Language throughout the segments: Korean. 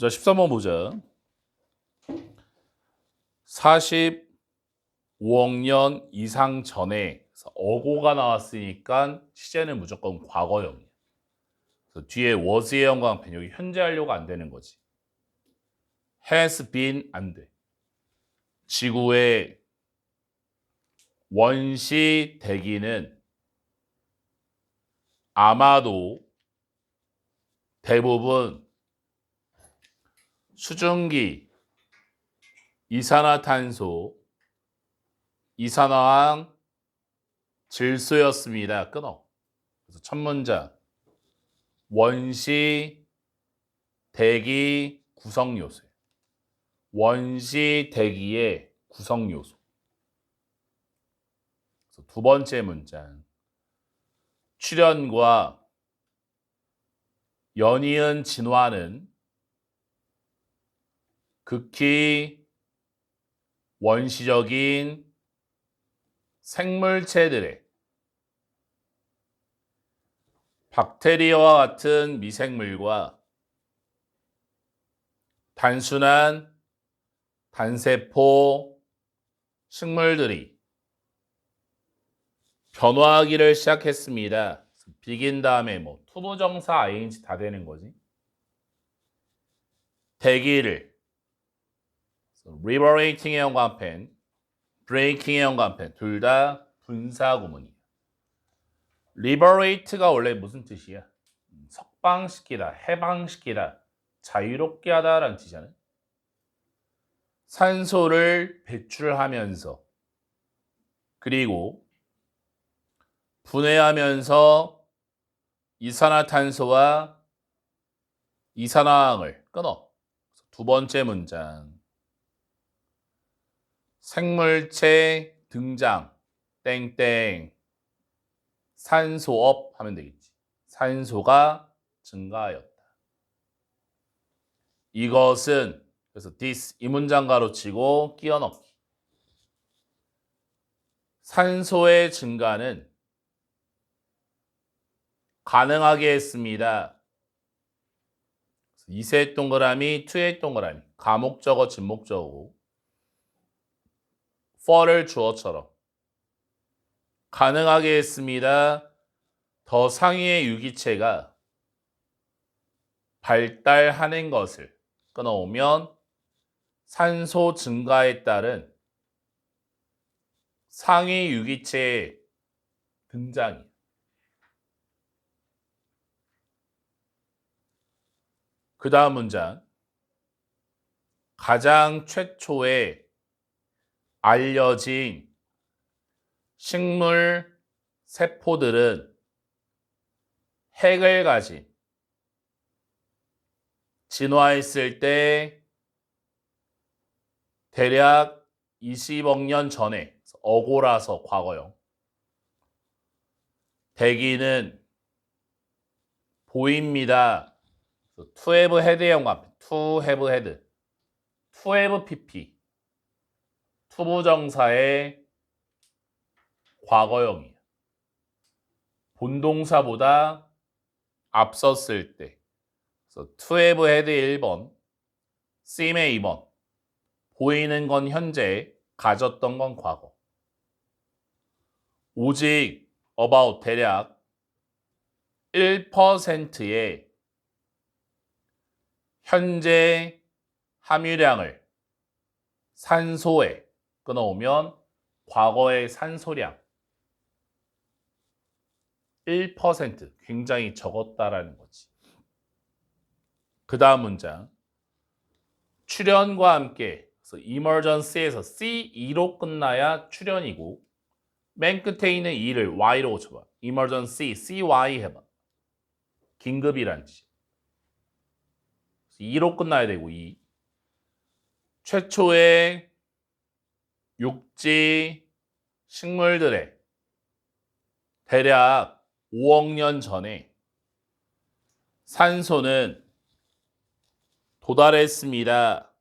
자, 13번 보자. 45억 년 이상 전에 어고가 나왔으니까 시제는 무조건 과거형이야. 그래서 뒤에 was의 형광펜 여기 현재 완료가 안 되는 거지. has been 안 돼. 지구의 원시 대기는 아마도 대부분 수증기, 이산화탄소, 이산화황, 질소였습니다. 끊어. 그래서 첫 문장 원시 대기 구성 요소. 원시 대기의 구성 요소. 그래서 두 번째 문장 출현과 연이은 진화는 극히 원시적인 생물체들의 박테리아와 같은 미생물과 단순한 단세포 식물들이 변화하기를 시작했습니다. 비긴 다음에 뭐 투부정사 ing 다 되는 거지. 대기를 liberating의 형광펜, breaking의 형광펜 둘 다 분사 구문이에요. liberate가 원래 무슨 뜻이야? 석방시키다, 해방시키다, 자유롭게 하다라는 뜻이잖아요. 산소를 배출하면서 그리고 분해하면서 이산화탄소와 이산화황을 끊어. 두 번째 문장 생물체 등장 땡땡 산소업 하면 되겠지. 산소가 증가하였다. 이것은 그래서 this 이 문장 가로치고 끼워 넣기. 산소의 증가는 가능하게 했습니다. 2세 동그라미, 2의 동그라미. 가목적어, 진목적어고 for를 주어처럼 가능하게 했습니다. 더 상위의 유기체가 발달하는 것을 끊어오면 산소 증가에 따른 상위 유기체의 등장이. 그 다음 문장 가장 최초에 알려진 식물 세포들은 핵을 가진 진화했을 때 대략 20억 년 전에 어고라서 과거형 대기는 보입니다. to have head의 형광펜 to have head to have pp 투부정사의 과거형이에요. 본동사보다 앞섰을 때. 그래서 to have had 1번, seem의 2번. 보이는 건 현재, 가졌던 건 과거. 오직 about 대략 1%의 현재 함유량을 산소에 끊어오면 과거의 산소량 1% 굉장히 적었다라는 거지. 그 다음 문장 출현과 함께 그래서 emergency에서 C2로 끝나야 출현이고 맨 끝에 있는 E를 Y로 고쳐봐. emergency CY 해봐. 긴급이란 뜻이. 2로 끝나야 되고 2. 최초의 육지 식물들의 대략 5억 년 전에 산소는 도달했습니다.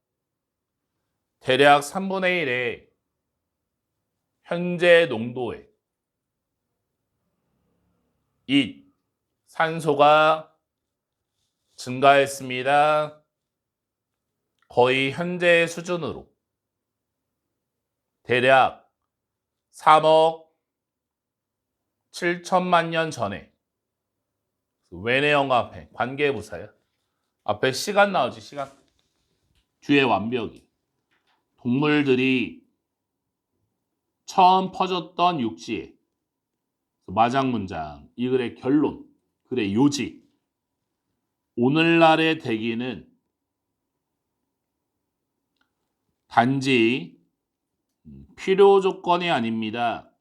대략 3분의 1의 현재 농도에 이 산소가 증가했습니다. 거의 현재 수준으로 대략 3억 7천만 년 전에 외래어가 앞에 관계부사야. 앞에 시간 나오지 시간. 뒤에 완벽이. 동물들이 처음 퍼졌던 육지에. 마장 문장. 이 글의 결론. 글의 요지. 오늘날의 대기는 단지 필요 조건이 아닙니다.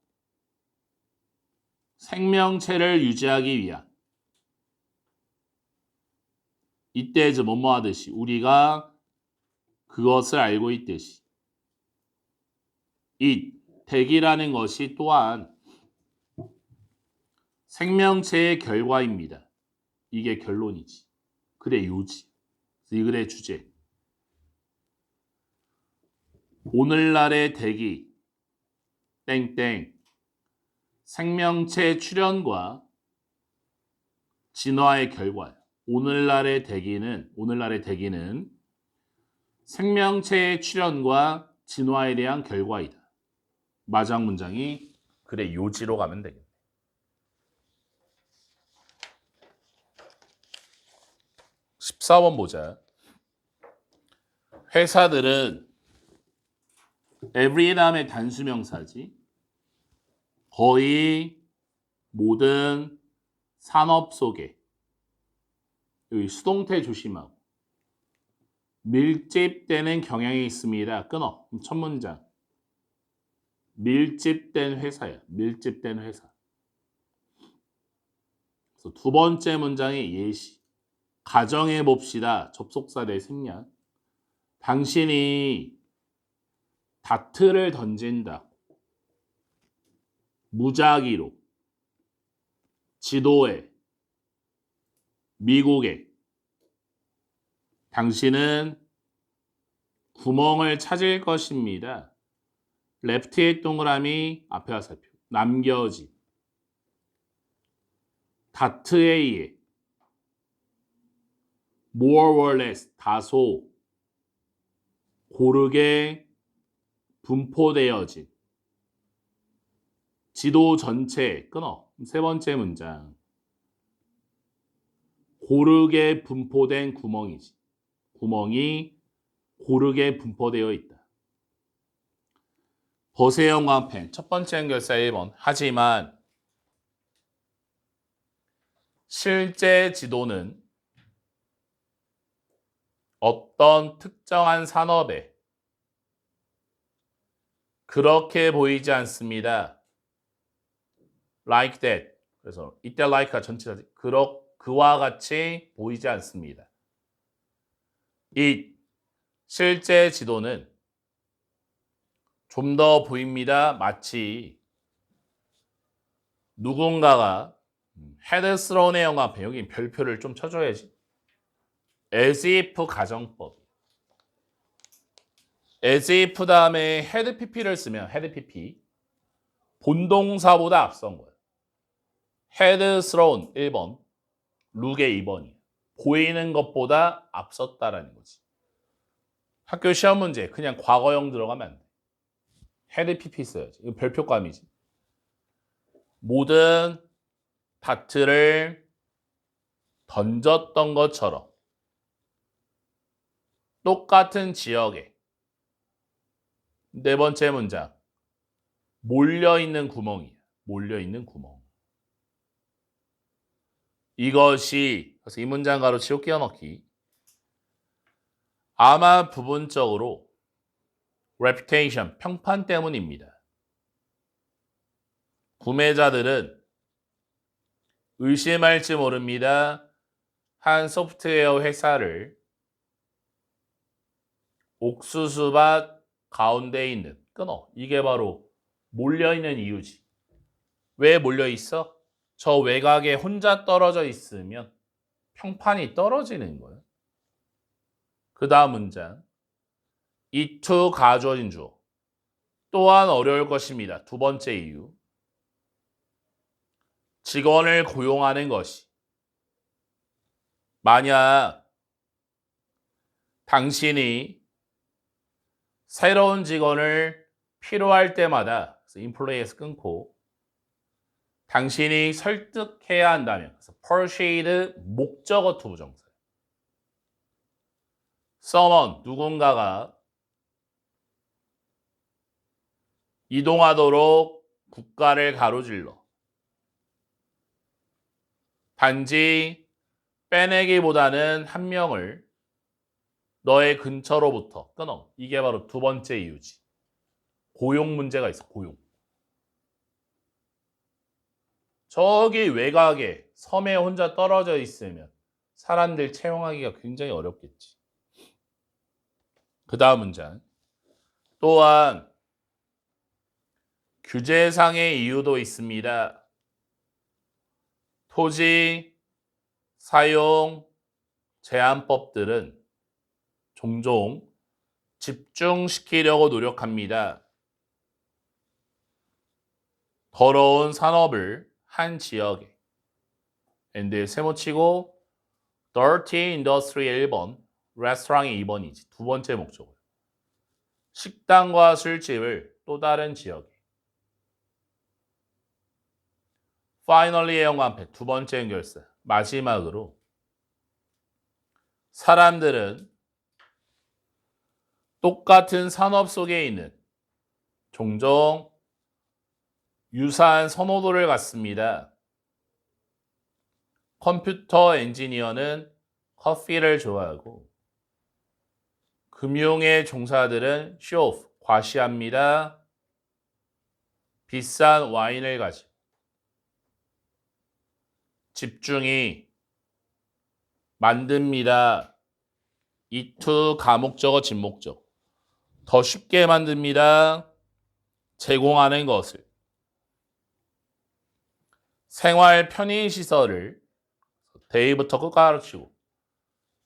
생명체를 유지하기 위한. 이때 뭐뭐 하듯이 우리가 그것을 알고 있듯이 이 대기라는 것이 또한 생명체의 결과입니다. 이게 결론이지. 글의 요지. 이 글의 주제. 오늘날의 대기 땡땡 생명체 출현과 진화의 결과예요. 오늘날의 대기는 생명체의 출현과 진화에 대한 결과이다. 마지막 문장이 글의 요지로 가면 되겠네. 14번 보자. 회사들은 every 다음에 단수명사지. 거의 모든 산업 속에 여기 수동태 조심하고 밀집되는 경향이 있습니다. 끊어. 첫 문장. 밀집된 회사야. 밀집된 회사. 그래서 두 번째 문장이 예시. 가정해 봅시다. 접속사 내 생략. 당신이 다트를 던진다. 무작위로. 지도에. 미국에. 당신은 구멍을 찾을 것입니다. 레프트의 동그라미 앞에 화살표. 남겨진. 다트에 의해. more or less. 다소. 고르게 분포되어진. 지도 전체. 끊어. 세 번째 문장. 고르게 분포된 구멍이지. 구멍이 고르게 분포되어 있다. 보세요 광펜. 첫 번째 연결사 1번. 하지만 실제 지도는 어떤 특정한 산업에 그렇게 보이지 않습니다. Like that. 그래서 이때 like가 전치사지. 그와 같이 보이지 않습니다. 이 실제 지도는 좀 더 보입니다. 마치 누군가가 헤드스론의 영화 앞에 여기 별표를 좀 쳐줘야지. as if 가정법. as if 다음에 head pp를 쓰면 head pp 본동사보다 앞선 거예요. 헤드스론 1번, 룩의 2번이에요. 보이는 것보다 앞섰다라는 거지. 학교 시험 문제 그냥 과거형 들어가면 안 돼. 헤드 pp 써야지. 이거 별표감이지. 모든 다트를 던졌던 것처럼 똑같은 지역에 네 번째 문장 몰려있는 구멍이야. 몰려있는 구멍. 이것이 그래서 이 문장 가로치고 끼워넣기. 아마 부분적으로 reputation, 평판 때문입니다. 구매자들은 의심할지 모릅니다. 한 소프트웨어 회사를 옥수수밭 가운데 있는 끊어. 이게 바로 몰려있는 이유지. 왜 몰려있어? 저 외곽에 혼자 떨어져 있으면 평판이 떨어지는 거예요. 그 다음 문장. 이 to 가주어진 주어. 또한 어려울 것입니다. 두 번째 이유. 직원을 고용하는 것이 만약 당신이 새로운 직원을 필요할 때마다 인플레이에서 끊고 당신이 설득해야 한다면 그래서 persuade 목적어 투 부정사 someone 누군가가 이동하도록 국가를 가로질러 단지 빼내기보다는 한 명을 너의 근처로부터 끊어. 이게 바로 두 번째 이유지. 고용 문제가 있어. 고용. 저기 외곽에 섬에 혼자 떨어져 있으면 사람들 채용하기가 굉장히 어렵겠지. 그 다음 문장. 또한 규제상의 이유도 있습니다. 토지, 사용, 제한법들은 종종 집중시키려고 노력합니다. 더러운 산업을 한 지역에 and 세모치고 dirty industry 1번, restaurant이 2번이지. 두 번째 목적어. 식당과 술집을 또 다른 지역에. finally의 연관패 두 번째 연결사. 마지막으로 사람들은 똑같은 산업 속에 있는 종종 유사한 선호도를 갖습니다. 컴퓨터 엔지니어는 커피를 좋아하고 금융의 종사들은 쇼오프, 과시합니다. 비싼 와인을 가지고 집중이 만듭니다. 이투 가목적어 진목적 더 쉽게 만듭니다. 제공하는 것을 생활 편의시설을 데이부터 끝까지 가르치고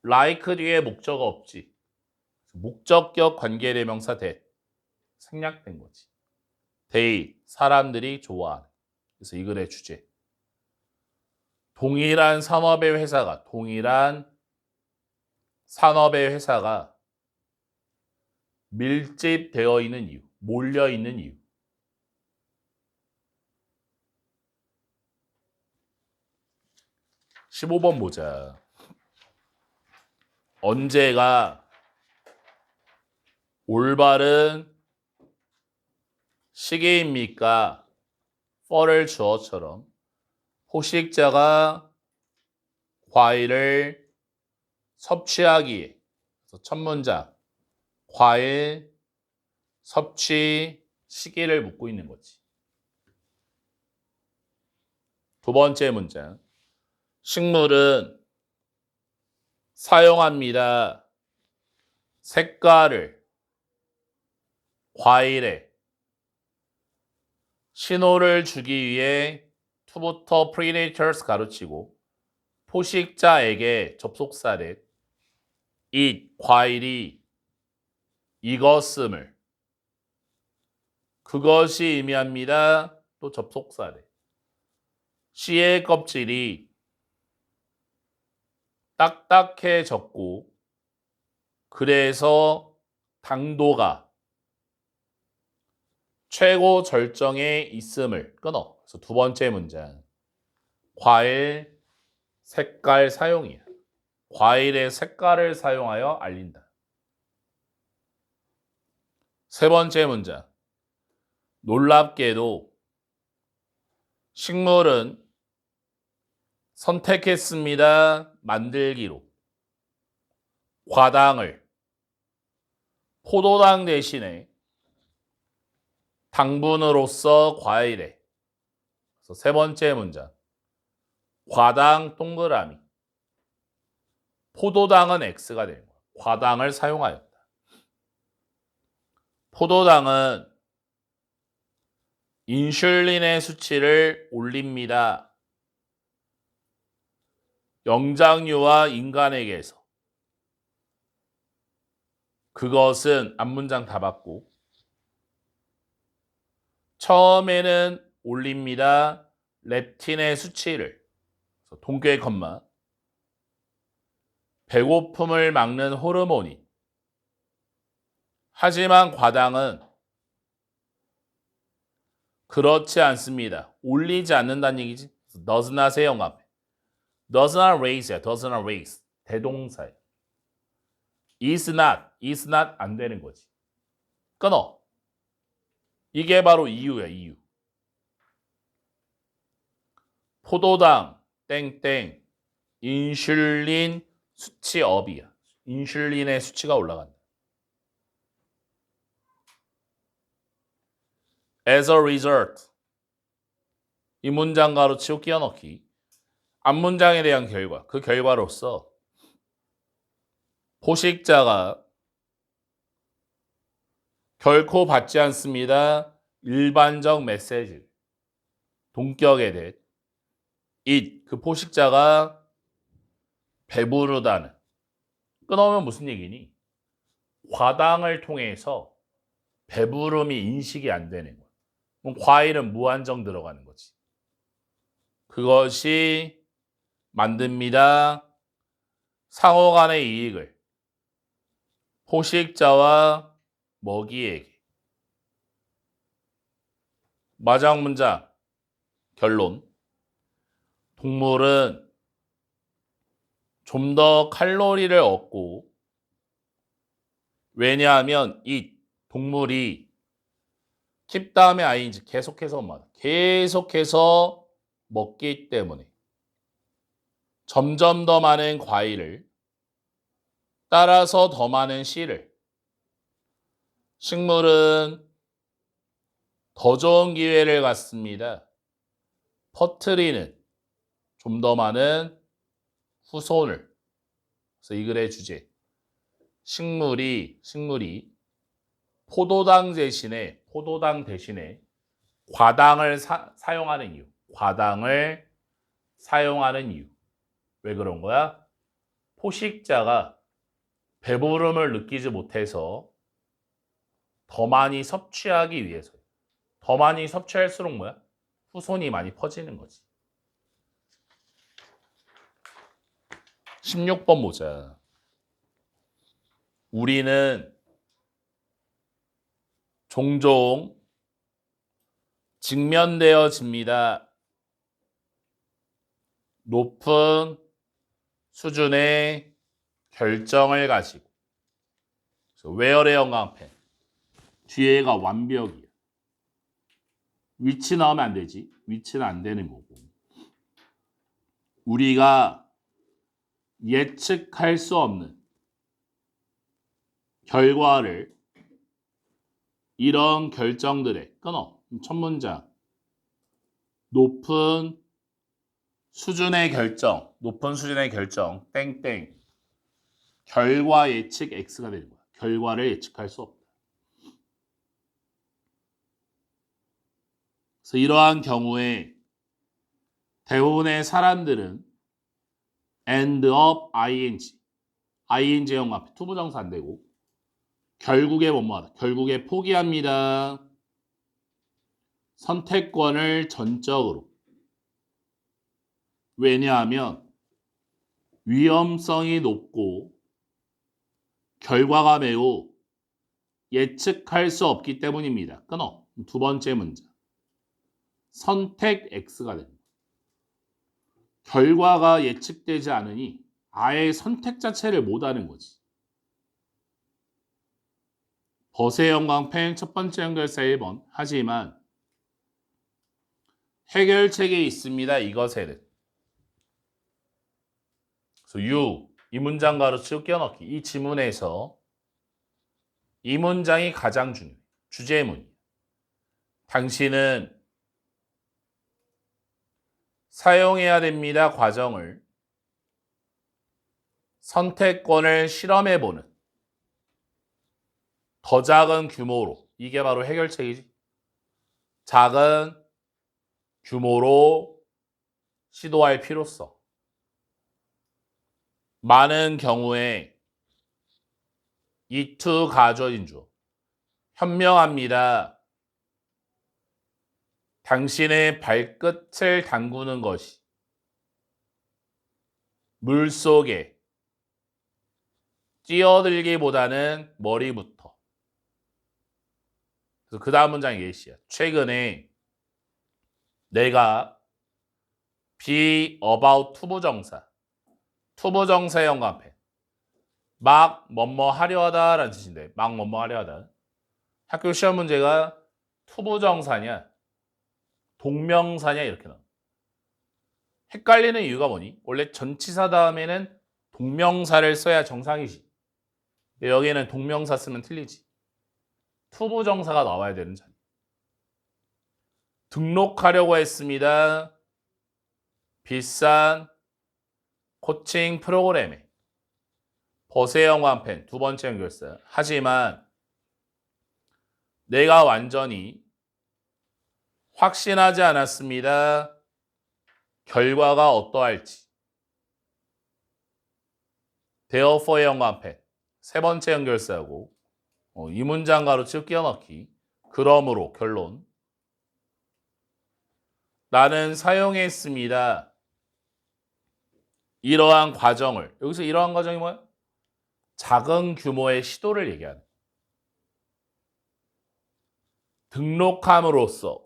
like 뒤에 목적어 없지. 목적격 관계대명사 that 생략된 거지. they 사람들이 좋아하는. 그래서 이 글의 주제. 동일한 산업의 회사가 밀집되어 있는 이유, 몰려 있는 이유. (15번) 보자. 언제가 올바른 시기입니까? for를 주어처럼 포식자가 과일을 섭취하기에 첫 문장 과일 섭취 시기를 묻고 있는 거지. 두 번째 문장 식물은 사용합니다. 색깔을 과일에 신호를 주기 위해 to부터 predators 가르치고 포식자에게 접속사를 eat 과일이 익었음을 그것이 의미합니다. 또 접속사를 씨의 껍질이 딱딱해졌고 그래서 당도가 최고 절정에 있음을 끊어. 그래서 두 번째 문장 과일 색깔 사용이야. 과일의 색깔을 사용하여 알린다. 세 번째 문장 놀랍게도 식물은 선택했습니다. 만들기로 과당을 포도당 대신에 당분으로써 과일에. 그래서 세 번째 문장 과당 동그라미 포도당은 X가 되는 거야. 과당을 사용하였다. 포도당은 인슐린의 수치를 올립니다. 영장류와 인간에게서 그것은 앞문장 다 받고 처음에는 올립니다. 렙틴의 수치를 동교의 컴마 배고픔을 막는 호르몬이 하지만 과당은 그렇지 않습니다. 올리지 않는다는 얘기지. does not의 영감. does not raise야. does not raise. 대동사야. is not 안 되는 거지. 끊어. 이게 바로 이유야, 이유. 포도당 땡땡 인슐린 수치 업이야. 인슐린의 수치가 올라간다. As a result. 이 문장 가로치고 끼워넣기. 앞문장에 대한 결과. 그 결과로서 포식자가 결코 받지 않습니다. 일반적 메시지. 동격에 대해. 그 포식자가 배부르다는. 끊어오면 무슨 얘기니? 과당을 통해서 배부름이 인식이 안 되는 거야. 그럼 과일은 무한정 들어가는 거지. 그것이 만듭니다. 상호 간의 이익을 포식자와 먹이에게. 마지막 문장 결론. 동물은 좀 더 칼로리를 얻고 왜냐하면 이 동물이 keep 다음에 ing 계속해서 먹기 때문에 점점 더 많은 과일을 따라서 더 많은 씨를 식물은 더 좋은 기회를 갖습니다. 퍼뜨리는 좀 더 많은 후손을. 그래서 이 글의 주제 식물이 포도당 대신에 과당을 사용하는 이유. 과당을 사용하는 이유. 왜 그런 거야? 포식자가 배부름을 느끼지 못해서 더 많이 섭취하기 위해서. 더 많이 섭취할수록 뭐야? 후손이 많이 퍼지는 거지. 16번 보자. 우리는 종종 직면되어집니다. 높은 수준의 결정을 가지고. where의 영광펜. 뒤에가 완벽이야. 위치 나오면 안 되지. 위치는 안 되는 거고. 우리가 예측할 수 없는 결과를 이런 결정들에 끊어. 첫 문장. 높은 수준의 결정 땡땡 결과 예측 X가 되는 거야. 결과를 예측할 수 없다. 그래서 이러한 경우에 대부분의 사람들은 end up ing형 앞에 투부정사 안 되고 결국에 뭐뭐하다. 결국에 포기합니다. 선택권을 전적으로. 왜냐하면 위험성이 높고 결과가 매우 예측할 수 없기 때문입니다. 끊어. 두 번째 문장. 선택 X가 됩니다. 결과가 예측되지 않으니 아예 선택 자체를 못하는 거지. 벗의 영광펜 첫 번째 연결사 1번. 하지만 해결책이 있습니다. 이것에는. 그래서 이 문장 가로치고 끼워넣기. 이 지문에서 이 문장이 가장 중요해. 주제문이야. 당신은 사용해야 됩니다. 과정을 선택권을 실험해보는 더 작은 규모로. 이게 바로 해결책이지. 작은 규모로 시도할 필요성. 많은 경우에 이투 가져진 주. 현명합니다. 당신의 발끝을 담그는 것이 물속에 뛰어들기보다는 머리부터 그래서 그 다음 문장이 예시야. 최근에 내가 be about 투부정사. 투부정사의 연관편. 막 뭐뭐 하려 하다라는 뜻인데 막 뭐뭐 하려 하다. 학교 시험 문제가 투부정사냐 동명사냐 이렇게 나와. 헷갈리는 이유가 뭐니? 원래 전치사 다음에는 동명사를 써야 정상이지. 여기에는 동명사 쓰면 틀리지. 투부정사가 나와야 되는 자리. 등록하려고 했습니다. 비싼 코칭 프로그램에. 벗의 연관편 두 번째 연결사. 하지만 내가 완전히 확신하지 않았습니다. 결과가 어떠할지. therefore의 연관편 세 번째 연결사하고 이 문장 가로치고 끼워넣기. 그러므로 결론. 나는 사용했습니다. 이러한 과정을. 여기서 이러한 과정이 뭐야? 작은 규모의 시도를 얘기하는. 등록함으로써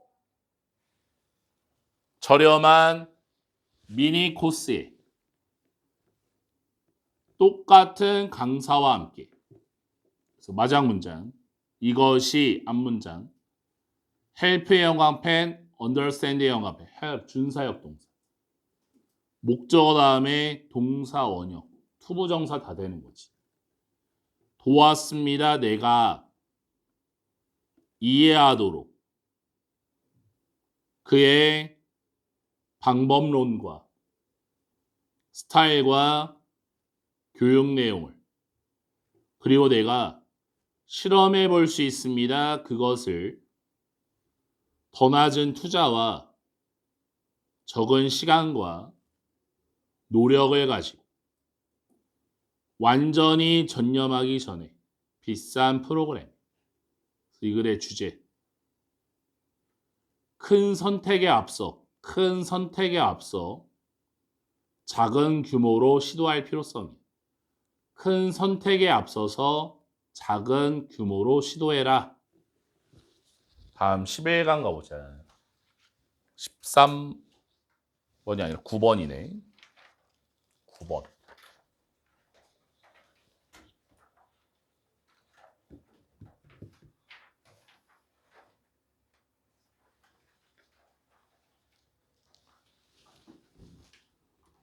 저렴한 미니 코스에 똑같은 강사와 함께. 그래서 마지막 문장. 이것이 앞문장. help의 연관편, understand의 연관편. help 준사역 동사. 목적어 다음에 동사 원형. 투부정사 다 되는 거지. 도왔습니다. 내가 이해하도록 그의 방법론과 스타일과 교육 내용을 그리고 내가 실험해 볼 수 있습니다. 그것을 더 낮은 투자와 적은 시간과 노력을 가지고 완전히 전념하기 전에 비싼 프로그램. 이 글의 주제. 큰 선택에 앞서 작은 규모로 시도할 필요성이. 큰 선택에 앞서서 작은 규모로 시도해라. 다음 11강 가보자. 13번이 아니라 9번이네. 9번.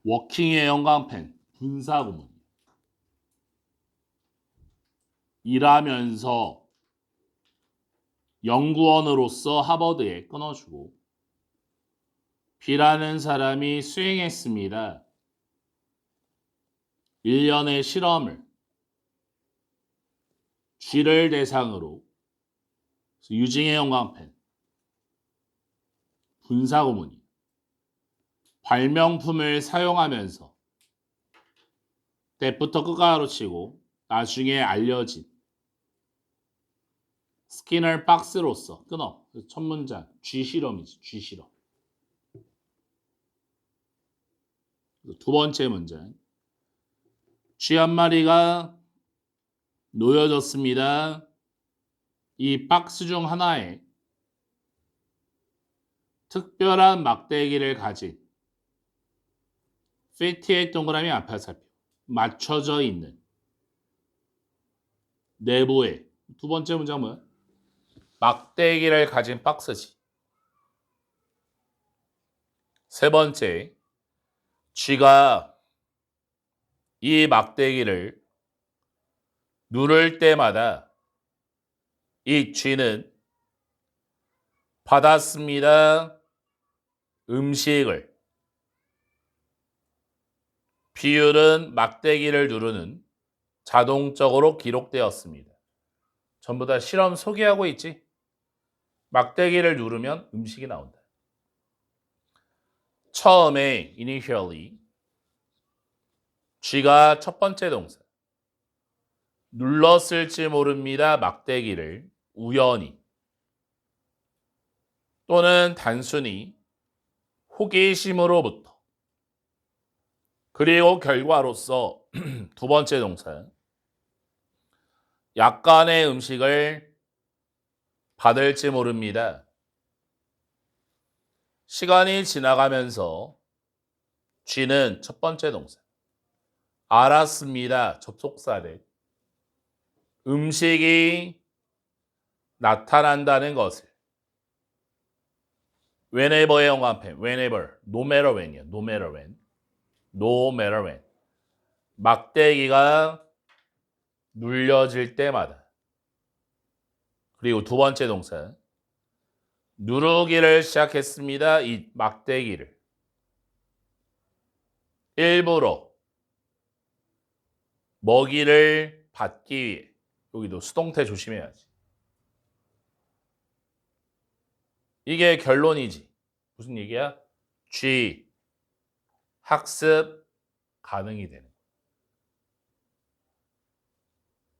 워킹의 연관편, 분사구문. 일하면서 연구원으로서 하버드에 끊어주고 B라는 사람이 수행했습니다. 1년의 실험을 G를 대상으로 유징의 연관편, 분사구문이 발명품을 사용하면서 때부터 끝가로 치고 나중에 알려진 스키너 박스로서 끊어. 첫 문장 G 실험이지. G 실험. 두 번째 문장 쥐 한 마리가 놓여졌습니다. 이 박스 중 하나에 특별한 막대기를 가진 58 동그라미 앞에 살펴 맞춰져 있는 내부에 두 번째 문장 뭐야? 막대기를 가진 박스지. 세 번째, 쥐가 이 막대기를 누를 때마다 이 쥐는 받았습니다. 음식을. 비율은 막대기를 누르는 자동적으로 기록되었습니다. 전부 다 실험 소개하고 있지? 막대기를 누르면 음식이 나온다. 처음에 initially 쥐가 첫 번째 동사 눌렀을지 모릅니다. 막대기를 우연히 또는 단순히 호기심으로부터 그리고 결과로서 두 번째 동사 약간의 음식을 받을지 모릅니다. 시간이 지나가면서 쥐는 첫 번째 동사. 알았습니다. 접속사를. 음식이 나타난다는 것을. whenever의 영관편. whenever. no matter when이요. no matter when. no matter when. 막대기가 눌려질 때마다. 그리고 두 번째 동사. 누르기를 시작했습니다. 이 막대기를. 일부러 먹이를 받기 위해. 여기도 수동태 조심해야지. 이게 결론이지. 무슨 얘기야? G. 학습 가능이 되는.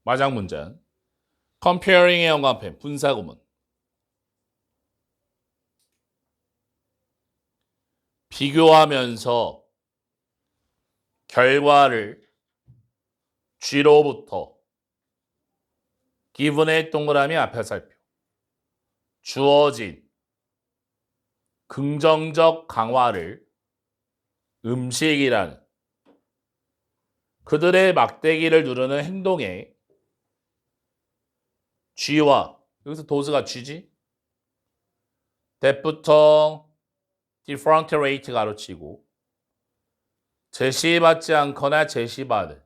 마장 문장. comparing의 연관편. 분사구문. 비교하면서 결과를 G로부터 given의 동그라미 앞에 살펴. 주어진 긍정적 강화를 음식이라는 그들의 막대기를 누르는 행동에 G와 여기서 도스가 G지? that부터 different rate 가로치고 제시받지 않거나 제시받은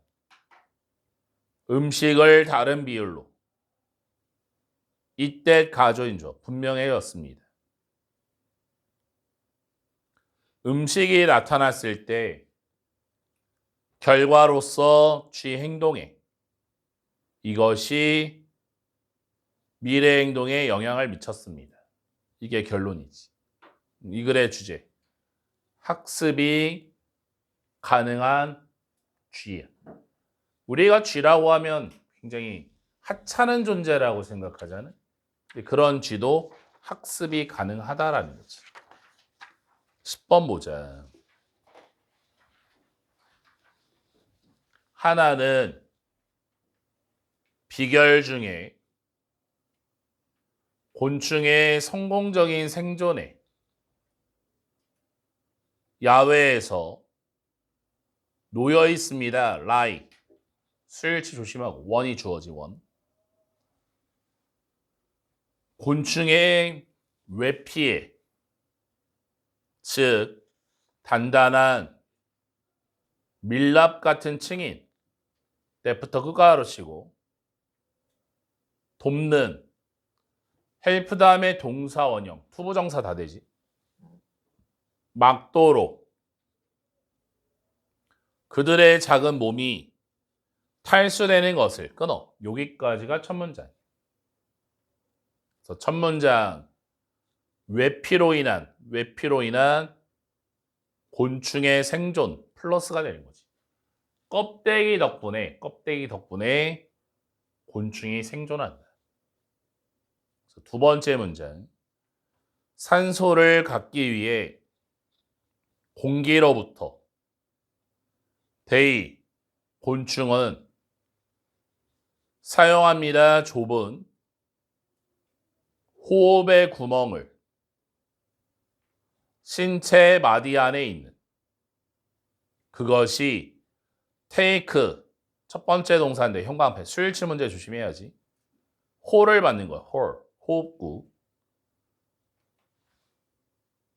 음식을 다른 비율로 이때 가조인조 분명해졌습니다. 음식이 나타났을 때 결과로서 G 행동에 이것이 미래 행동에 영향을 미쳤습니다. 이게 결론이지. 이 글의 주제. 학습이 가능한 G야. 우리가 G라고 하면 굉장히 하찮은 존재라고 생각하잖아요. 그런 G도 학습이 가능하다라는 거지. 10번 보자. 하나는 비결 중에 곤충의 성공적인 생존에 야외에서 놓여 있습니다. lie. 수일치 조심하고 원이 주어지 원. 곤충의 외피에 즉 단단한 밀랍 같은 층인 때부터 끝가로 치고 돕는 헬프 다음에 동사 원형 투부정사 다 되지. 막도로 그들의 작은 몸이 탈수되는 것을 끊어. 여기까지가 첫 문장. 그래서 첫 문장 외피로 인한 곤충의 생존 플러스가 되는 거지. 껍데기 덕분에 곤충이 생존한다. 그래서 두 번째 문장 산소를 갖기 위해 공기로부터 곤충은 사용합니다. 좁은 호흡의 구멍을 신체 마디 안에 있는 그것이 take 첫 번째 동사인데 형광펜 수일치 문제 조심해야지. 홀을 받는 거야. 홀 호흡구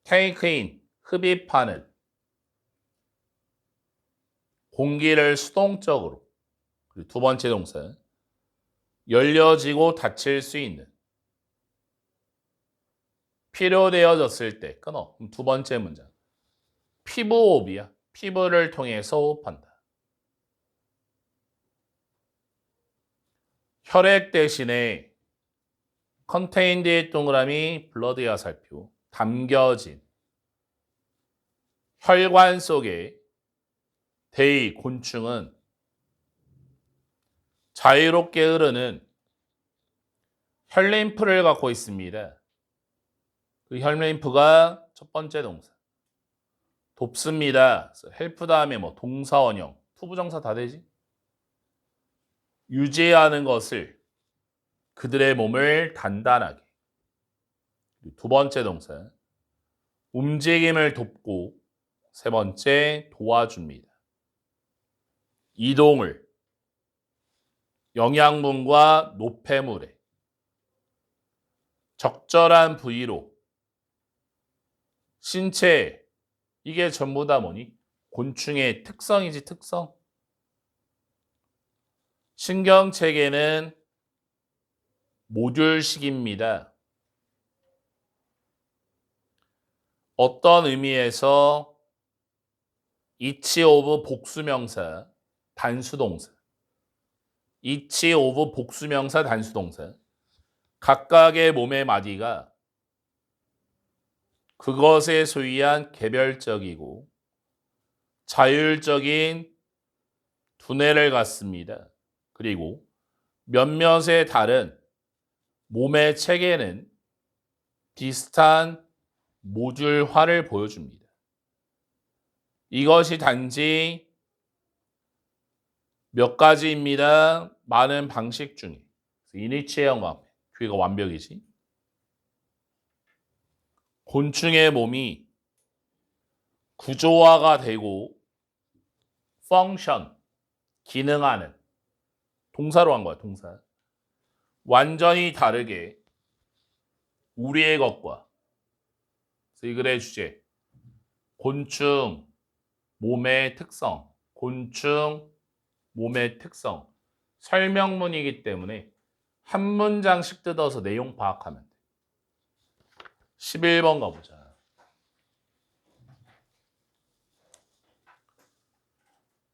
take in 흡입하는 공기를 수동적으로 그리고 두 번째 동사 열려지고 닫힐 수 있는 필요되어졌을 때 끊어. 그럼 두 번째 문장 피부호흡이야. 피부를 통해서 호흡한다. 혈액 대신에 contained의 동그라미 blood야 살펴 담겨진 혈관 속에 곤충은 자유롭게 흐르는 혈림프를 갖고 있습니다. 그 혈림프가 첫 번째 동사. 돕습니다. 헬프 다음에 동사 원형, 투부정사 다 되지? 유지하는 것을 그들의 몸을 단단하게. 두 번째 동사 움직임을 돕고 세 번째 도와줍니다. 이동을 영양분과 노폐물에 적절한 부위로 신체 이게 전부 다 뭐니? 곤충의 특성이지 특성. 신경체계는 모듈식입니다. 어떤 의미에서 each of 복수명사, 단수동사 each of 복수명사, 단수동사 각각의 몸의 마디가 그것에 소위한 개별적이고 자율적인 두뇌를 갖습니다. 그리고 몇몇의 다른 몸의 체계는 비슷한 모듈화를 보여줍니다. 이것이 단지 몇 가지입니다. 많은 방식 중에 이니치의 영광, 뒤가 완벽이지. 곤충의 몸이 구조화가 되고 펑션, 기능하는 동사로 한 거야, 동사. 완전히 다르게 우리의 것과 이 글의 주제 곤충 몸의 특성, 곤충 몸의 특성 설명문이기 때문에 한 문장씩 뜯어서 내용 파악하면 돼. 11번 가보자.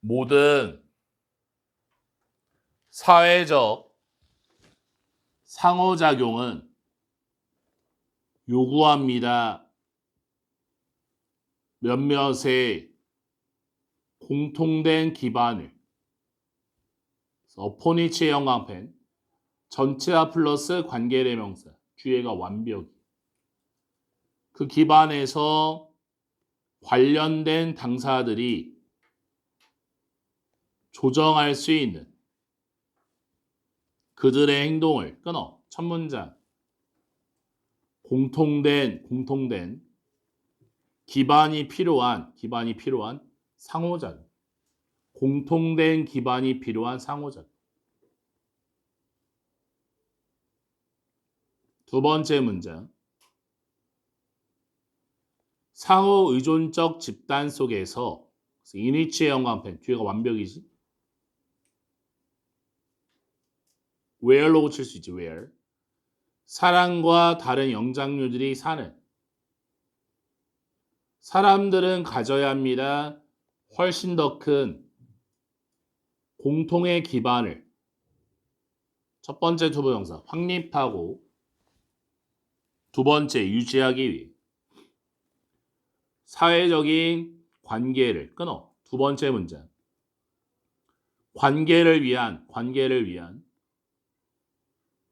모든 사회적 상호작용은 요구합니다. 몇몇의 공통된 기반을 어포니치의 형광펜 전체와 플러스 관계대명사 뒤에가 완벽히 그 기반에서 관련된 당사들이 조정할 수 있는 그들의 행동을 끊어 첫 문장 공통된 기반이 필요한 상호작용 공통된 기반이 필요한 상호작용 두 번째 문장 상호 의존적 집단 속에서 이니치의 형광펜 뒤에가 완벽이지 where로 고칠 수 있지 where 사람과 다른 영장류들이 사는 사람들은 가져야 합니다. 훨씬 더 큰 공통의 기반을 첫 번째 투부정사 확립하고 두 번째 유지하기 위해 사회적인 관계를 끊어 두 번째 문장 관계를 위한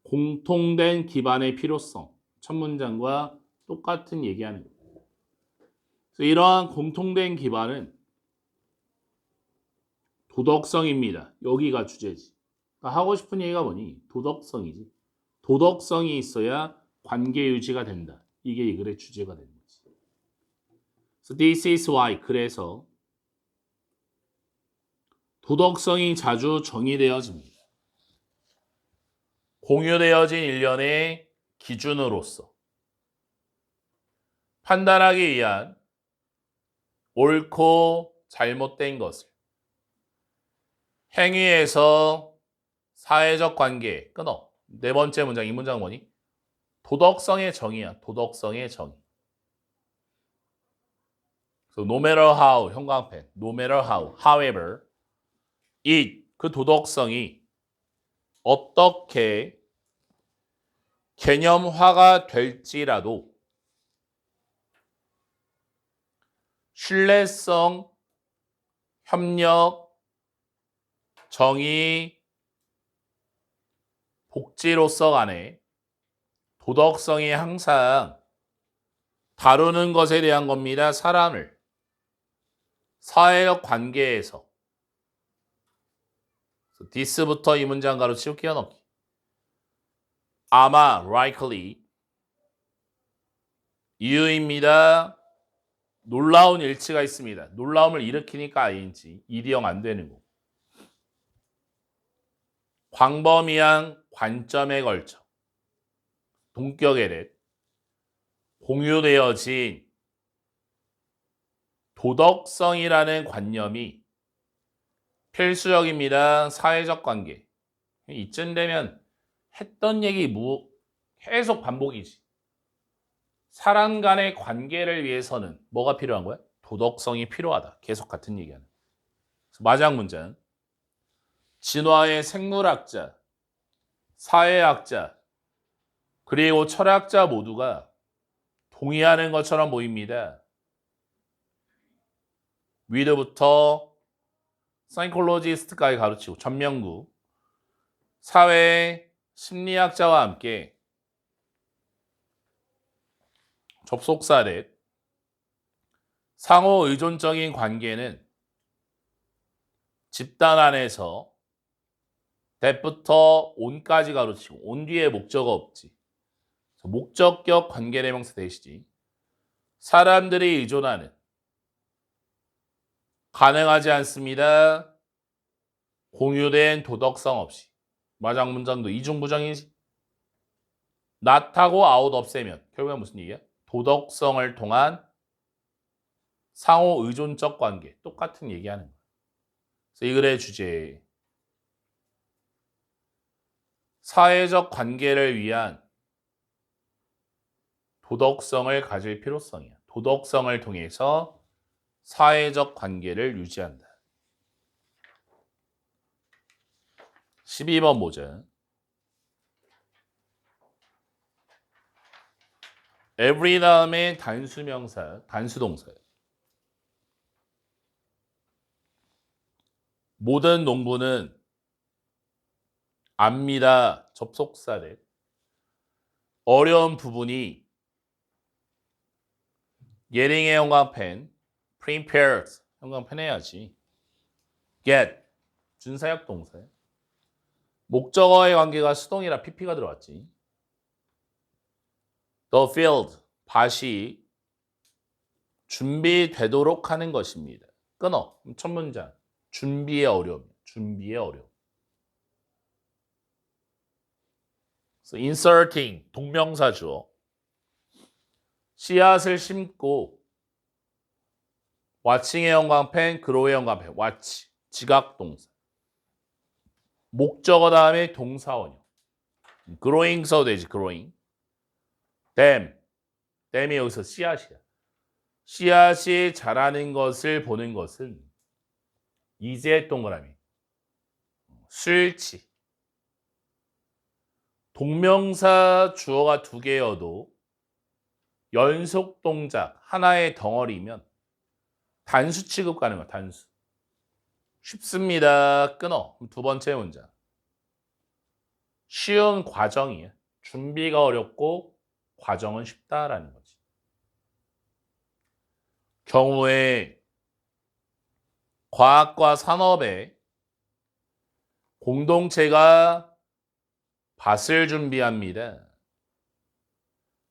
공통된 기반의 필요성 첫 문장과 똑같은 얘기하는 거예요. 그래서 이러한 공통된 기반은 도덕성입니다. 여기가 주제지. 그러니까 하고 싶은 얘기가 뭐니? 도덕성이지. 도덕성이 있어야 관계 유지가 된다. 이게 이 글의 주제가 되는 거지. So this is why 그래서 도덕성이 자주 정의되어집니다. 공유되어진 일련의 기준으로서 판단하기 위한 옳고 잘못된 것을 행위에서 사회적 관계 끊어. 네 번째 문장 이 문장 뭐니? 도덕성의 정의야. 도덕성의 정의. So no matter how 형광펜 no matter how however 그 도덕성이 어떻게 개념화가 될지라도 신뢰성, 협력, 정의, 복지로서 간에 도덕성이 항상 다루는 것에 대한 겁니다. 사람을 사회적 관계에서 this부터 이 문장 가로치고 끼워넣기 아마 likely 이유입니다. 놀라운 일치가 있습니다. 놀라움을 일으키니까 ing, 이디형 안 되는 거. 광범위한 관점에 걸쳐 동격에 공유되어진 도덕성이라는 관념이 필수적입니다. 사회적 관계. 이쯤 되면 했던 얘기 계속 반복이지. 사람 간의 관계를 위해서는 뭐가 필요한 거야? 도덕성이 필요하다. 계속 같은 얘기하는. 마지막 문제는 진화의 생물학자, 사회학자, 그리고 철학자 모두가 동의하는 것처럼 보입니다. 위드부터 사이콜로지스트까지 가르치고 전명구 사회 심리학자와 함께 접속사례 상호 의존적인 관계는 집단 안에서 that부터 on까지 가르치고 on 뒤에 목적어 없지. 목적격 관계대명사 대시지. 사람들이 의존하는 가능하지 않습니다. 공유된 도덕성 없이. 마지막 문장도 이중부정이지. not하고 out 없애면 결국엔 무슨 얘기야? 도덕성을 통한 상호 의존적 관계. 똑같은 얘기하는 거야. 그래서 이 글의 주제 사회적 관계를 위한 도덕성을 가질 필요성이야. 도덕성을 통해서 사회적 관계를 유지한다. 12번 보자. every 다음에 단수명사, 단수동사야. 모든 농부는 압니다. 접속사래. 어려운 부분이 getting의 형광펜, prepared 형광펜 해야지. get 준사역 동사야. 목적어의 관계가 수동이라 pp가 들어왔지. The field 밭이 준비되도록 하는 것입니다. 끊어. 첫 문장. 준비의 어려움. 준비의 어려움. So inserting 동명사 주어. 씨앗을 심고 watching의 형광펜, grow의 형광펜. watch 지각 동사. 목적어 다음에 동사원형. growing 써도 되지. growing. 댐이 여기서 씨앗이야. 씨앗이 자라는 것을 보는 것은 이제 동그라미. 술치. 동명사 주어가 두 개여도 연속 동작 하나의 덩어리면 단수 취급 가는 거야. 단수. 쉽습니다. 끊어. 두 번째 문장. 쉬운 과정이야. 준비가 어렵고 과정은 쉽다라는 거지. 경우에 과학과 산업의 공동체가 밭을 준비합니다.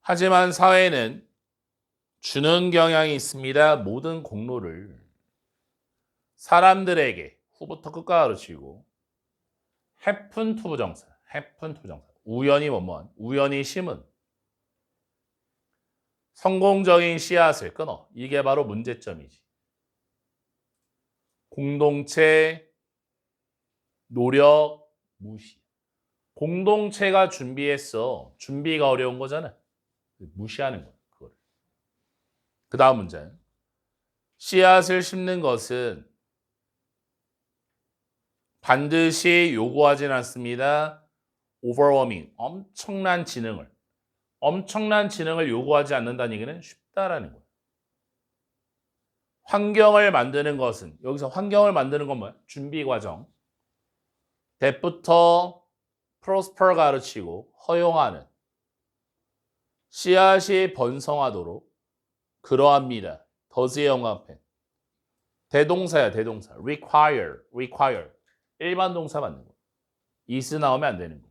하지만 사회는 주는 경향이 있습니다. 모든 공로를 사람들에게 후부터 끝까지 가르치고 happen to 부정사, happen to 부정사. 우연히 뭐뭐한, 우연히 심은 성공적인 씨앗을 끊어. 이게 바로 문제점이지. 공동체 노력 무시. 공동체가 준비했어. 준비가 어려운 거잖아. 무시하는 거야. 그걸. 그 다음 문제. 씨앗을 심는 것은 반드시 요구하진 않습니다. overwhelming. 엄청난 지능을 요구하지 않는다는 얘기는 쉽다라는 거예요. 환경을 만드는 것은 여기서 환경을 만드는 건 뭐야? 준비 과정. that부터 prosper 가르치고 허용하는 씨앗이 번성하도록 그러합니다. does의 형광펜. 대동사야 대동사. require. 일반 동사 맞는 거. is 나오면 안 되는 거.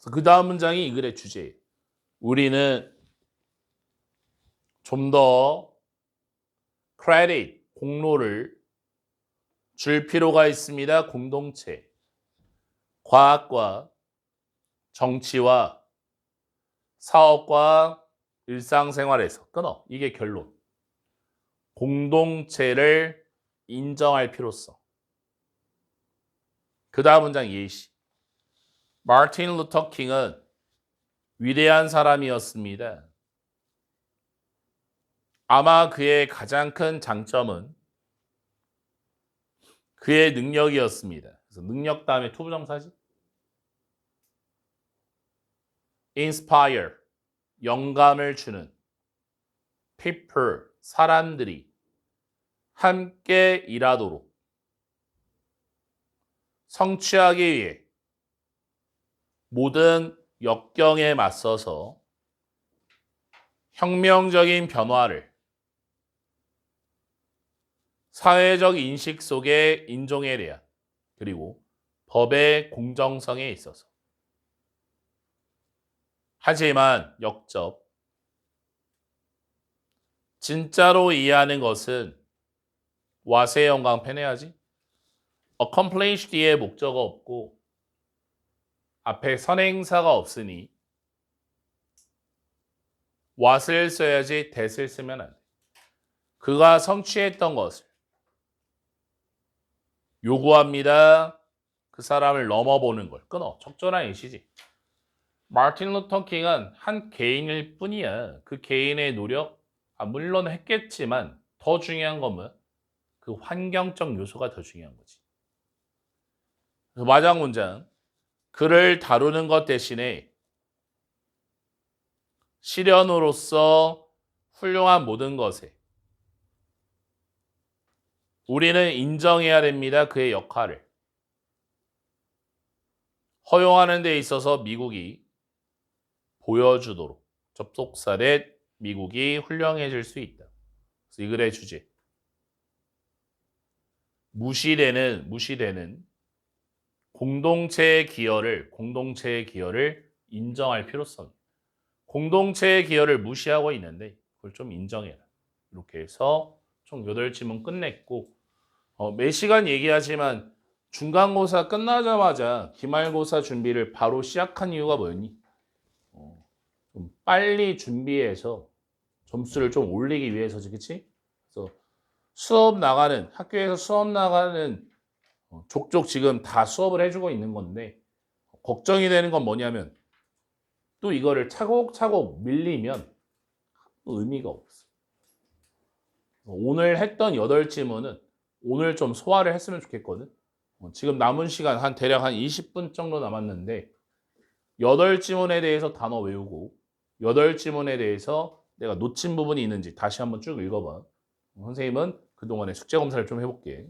그 다음 문장이 이 글의 주제예요. 우리는 좀 더 크레딧, 공로를 줄 필요가 있습니다. 공동체, 과학과 정치와 사업과 일상생활에서 끊어. 이게 결론. 공동체를 인정할 필요성. 그 다음 문장 예시. 마틴 루터 킹은 위대한 사람이었습니다. 아마 그의 가장 큰 장점은 그의 능력이었습니다. 그래서 능력 다음에 투부정사지. inspire, 영감을 주는 people, 사람들이 함께 일하도록 성취하기 위해 모든 역경에 맞서서 혁명적인 변화를 사회적 인식 속의 인종에 대한 그리고 법의 공정성에 있어서 하지만 역접 진짜로 이해하는 것은 와세 영광 펜해야지 accomplish 뒤에 목적어 없고 앞에 선행사가 없으니 what을 써야지 that을 쓰면 안 돼. 그가 성취했던 것을 요구합니다. 그 사람을 넘어보는 걸 끊어. 적절한 예시지. 마틴 루터 킹은 한 개인일 뿐이야. 그 개인의 노력, 물론 했겠지만 더 중요한 건 뭐야? 그 환경적 요소가 더 중요한 거지. 그래서 마지막 문장. 그를 다루는 것 대신에 시련으로서 훌륭한 모든 것에 우리는 인정해야 됩니다. 그의 역할을. 허용하는 데 있어서 미국이 보여주도록 접속사 대 미국이 훌륭해질 수 있다. 그래서 이 글의 주제. 무시되는 공동체의 기여를 인정할 필요성. 공동체의 기여를 무시하고 있는데 그걸 좀 인정해라. 이렇게 해서 총 8지문 끝냈고 매 시간 얘기하지만 중간고사 끝나자마자 기말고사 준비를 바로 시작한 이유가 뭐였니? 좀 빨리 준비해서 점수를 좀 올리기 위해서지, 그치? 그래서 학교에서 수업 나가는 족족 지금 다 수업을 해주고 있는 건데 걱정이 되는 건 뭐냐면 또 이거를 차곡차곡 밀리면 의미가 없어. 오늘 했던 8지문은 오늘 좀 소화를 했으면 좋겠거든. 지금 남은 시간 대략 한 20분 정도 남았는데 8지문에 대해서 단어 외우고 8지문에 대해서 내가 놓친 부분이 있는지 다시 한번 쭉 읽어봐. 선생님은 그동안에 숙제 검사를 좀 해볼게.